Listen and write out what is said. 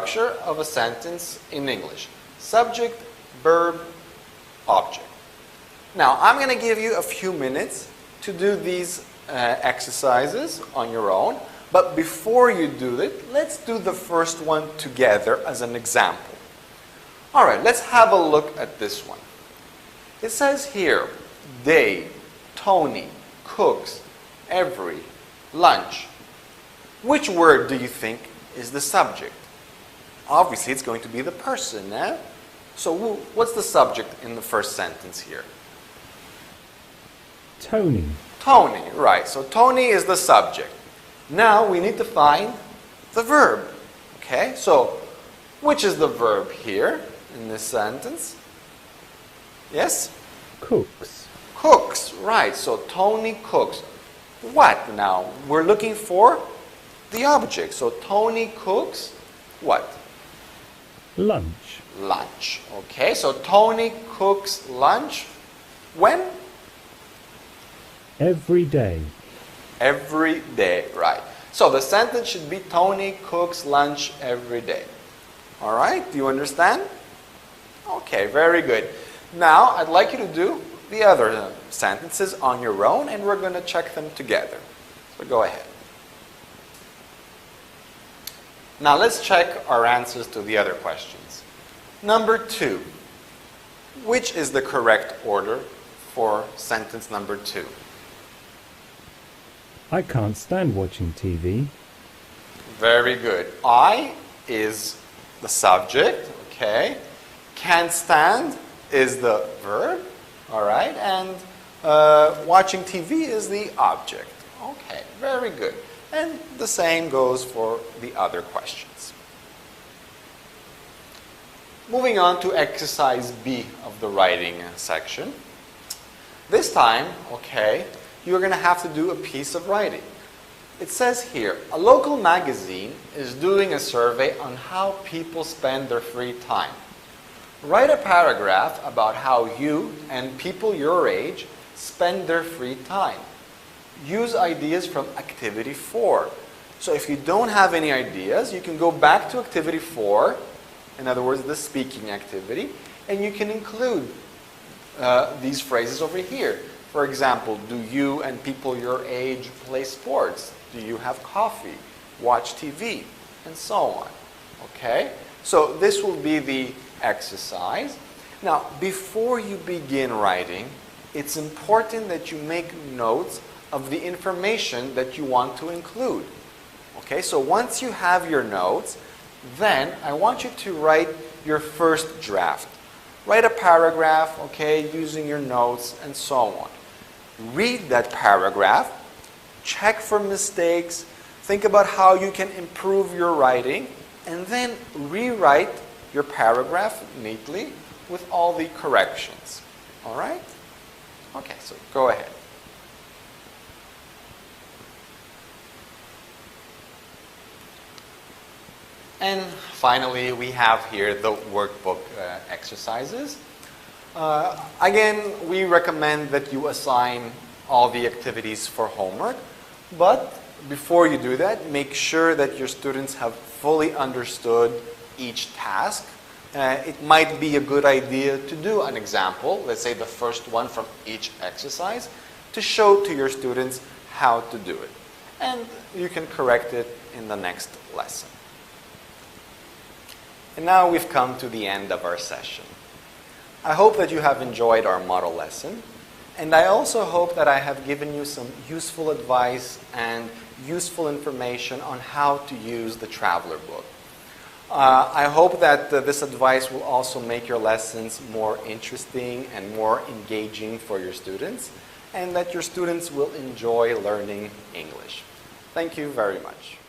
structure of a sentence in English. Subject, verb, object. Now, I'm going to give you a few minutes to do these exercises on your own. But before you do it, let's do the first one together as an example. All right, let's have a look at this one. It says here, they, Tony, cooks, every, lunch. Which word do you think is the subject? Obviously, it's going to be the person, eh? So what's the subject in the first sentence here? Tony. Tony, right. So Tony is the subject. Now we need to find the verb. Okay, so which is the verb here in this sentence? Yes? Cooks. Cooks, right. So Tony cooks. What now? We're looking for the object. So Tony cooks what? Lunch. Lunch. Okay, so Tony cooks lunch when? Every day. Every day, right. So the sentence should be Tony cooks lunch every day. All right, do you understand? Okay, very good. Now, I'd like you to do the other sentences on your own, and we're going to check them together. So go ahead. Now, let's check our answers to the other questions. Number 2. Which is the correct order for sentence number 2? I can't stand watching TV. Very good. I is the subject, okay. Can't stand is the verb, all right. And watching TV is the object. Okay, very good. And the same goes for the other questions. Moving on to exercise B of the writing section. This time, okay, you're going to have to do a piece of writing. It says here, a local magazine is doing a survey on how people spend their free time. Write a paragraph about how you and people your age spend their free time. Use ideas from activity 4. So if you don't have any ideas, you can go back to activity 4, in other words, the speaking activity, and you can include these phrases over here. For example, do you and people your age play sports? Do you have coffee? Watch TV? And so on. Okay? So this will be the exercise. Now, before you begin writing, it's important that you make notes of the information that you want to include. Okay? So once you have your notes, then I want you to write your first draft. Write a paragraph, okay, using your notes and so on. Read that paragraph, check for mistakes, think about how you can improve your writing, and then rewrite your paragraph neatly with all the corrections. All right? Okay, so go ahead. And finally, we have here the workbook exercises. Again, we recommend that you assign all the activities for homework, but before you do that, make sure that your students have fully understood each task. It might be a good idea to do an example, let's say the first one from each exercise, to show to your students how to do it. And you can correct it in the next lesson. And now we've come to the end of our session. I hope that you have enjoyed our model lesson, and I also hope that I have given you some useful advice and useful information on how to use the Traveler book. I hope that this advice will also make your lessons more interesting and more engaging for your students, and that your students will enjoy learning English. Thank you very much.